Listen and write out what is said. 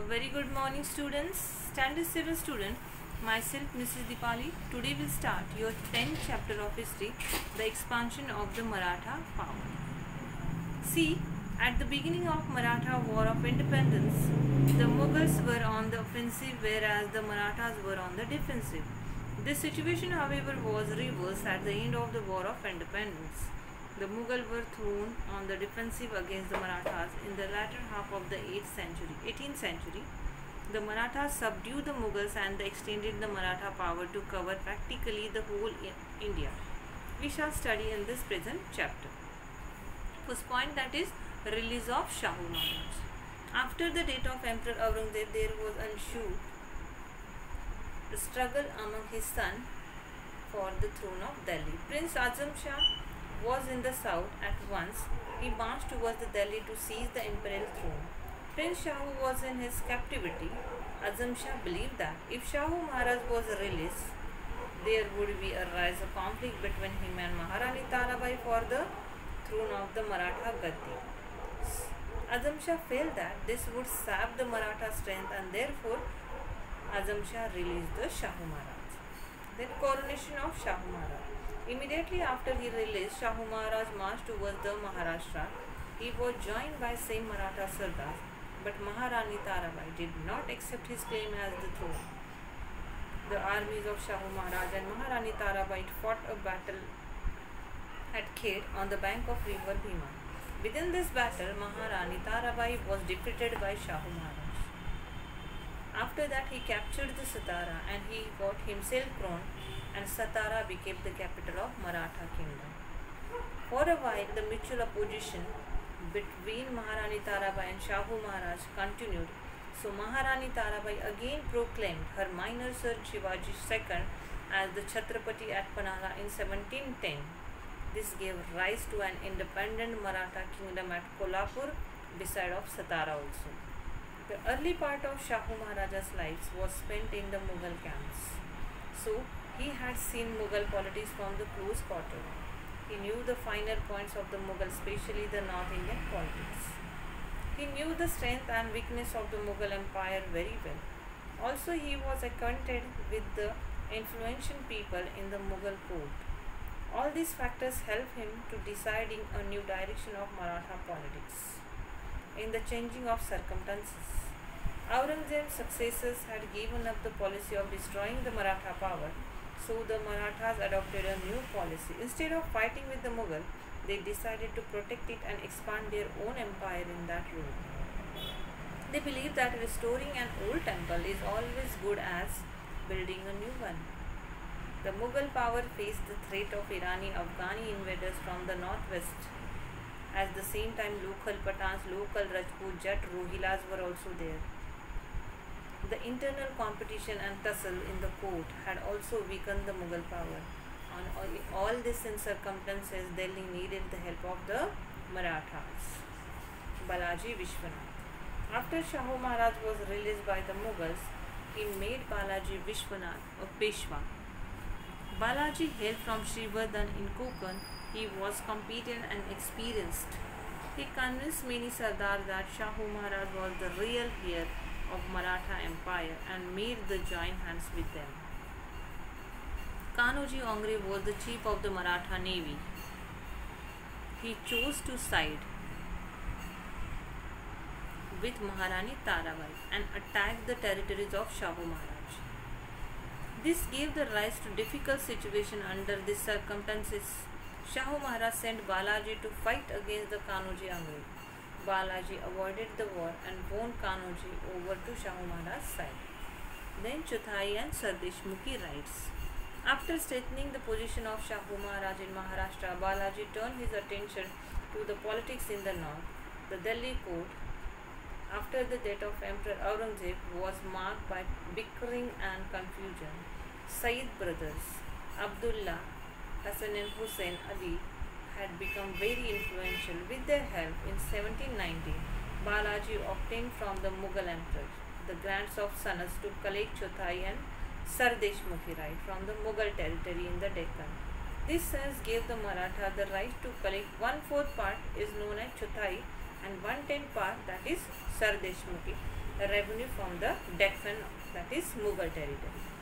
Very good morning, students. Standard 7 student, myself Mrs. Dipali. Today we'll start your 10th chapter of history, the expansion of the Maratha power. See, at the beginning of Maratha War of Independence, the Mughals were on the offensive whereas the Marathas were on the defensive. This situation, however, was reversed at the end of the War of Independence. The Mughals were thrown on the defensive against the Marathas in the latter half of the 18th century. The Marathas subdued the Mughals and extended the Maratha power to cover practically the whole India. We shall study in this present chapter. First point, that is release of Shahu Maharaj. After the death of Emperor Aurangzeb, there was ensued the struggle among his son for the throne of Delhi. Prince Azam Shah was in the south. At once he marched towards the Delhi to seize the imperial throne. Prince Shahu was in his captivity. Azam Shah believed that if Shahu Maharaj was released, there would be a conflict between him and Maharani Tarabai for the throne of the Maratha Gaddi. Azam Shah felt that this would sap the Maratha strength, and therefore Azam Shah released the Shahu Maharaj. Then coronation of Shahu Maharaj. Immediately after he released, Shahu Maharaj marched towards the Maharashtra. He was joined by same Maratha Sardars, but Maharani Tarabai did not accept his claim as the throne. The armies of Shahu Maharaj and Maharani Tarabai fought a battle at Khed on the bank of river Bhima. Within this battle, Maharani Tarabai was defeated by Shahu Maharaj. After that, he captured the Satara and he got himself crowned, and Satara became the capital of Maratha kingdom. For a while, the mutual opposition between Maharani Tarabai and Shahu Maharaj continued. So Maharani Tarabai again proclaimed her minor son Shivaji II as the Chhatrapati at Panhala in 1710. This gave rise to an independent Maratha kingdom at Kolhapur beside of Satara also. The early part of Shahu Maharaja's life was spent in the Mughal camps. So he had seen Mughal politics from the close quarter. He knew the finer points of the Mughal, especially the North Indian politics. He knew the strength and weakness of the Mughal Empire very well. Also, he was acquainted with the influential people in the Mughal court. All these factors helped him to deciding a new direction of Maratha politics. In the changing of circumstances, Aurangzeb's successors had given up the policy of destroying the Maratha power, so the Marathas adopted a new policy. Instead of fighting with the Mughal, they decided to protect it and expand their own empire in that route. They believed that restoring an old temple is always good as building a new one. The Mughal power faced the threat of Irani-Afghani invaders from the northwest. At the same time, local Pathans, local Rajput, Jat, Rohillas were also there. The internal competition and tussle in the court had also weakened the Mughal power. On all this in circumstances, Delhi needed the help of the Marathas. Balaji Vishwanath. After Shahu Maharaj was released by the Mughals, he made Balaji Vishwanath a Peshwa. Balaji hailed from Srivardhan in Konkan. He was competent and experienced. He convinced many Sardars that Shahu Maharaj was the real heir of Maratha Empire and made the join hands with them. Kanoji Ongre was the chief of the Maratha navy. He chose to side with Maharani Tarabai and attacked the territories of Shahu Maharaj. This gave the rise to difficult situation. Under these circumstances, Shahu Maharaj sent Balaji to fight against the Kanoji Ongre. Balaji avoided the war and won Kanoji over to Shahu Maharaj's side. Then Chuthai and Sardeshmukhi writes, after strengthening the position of Shahu Maharaj in Maharashtra, Balaji turned his attention to the politics in the north. The Delhi court, after the death of Emperor Aurangzeb, was marked by bickering and confusion. Sayyid brothers, Abdullah, Hassan and Hussain Ali, had become very influential. With their help, in 1790, Balaji obtained from the Mughal emperor the grants of Sanas to collect Chuthai and Sardeshmukhi right from the Mughal territory in the Deccan. This Sanas gave the Maratha the right to collect 1/4 part is known as Chuthai and 1/10 part, that is Sardeshmukhi, revenue from the Deccan, that is Mughal territory.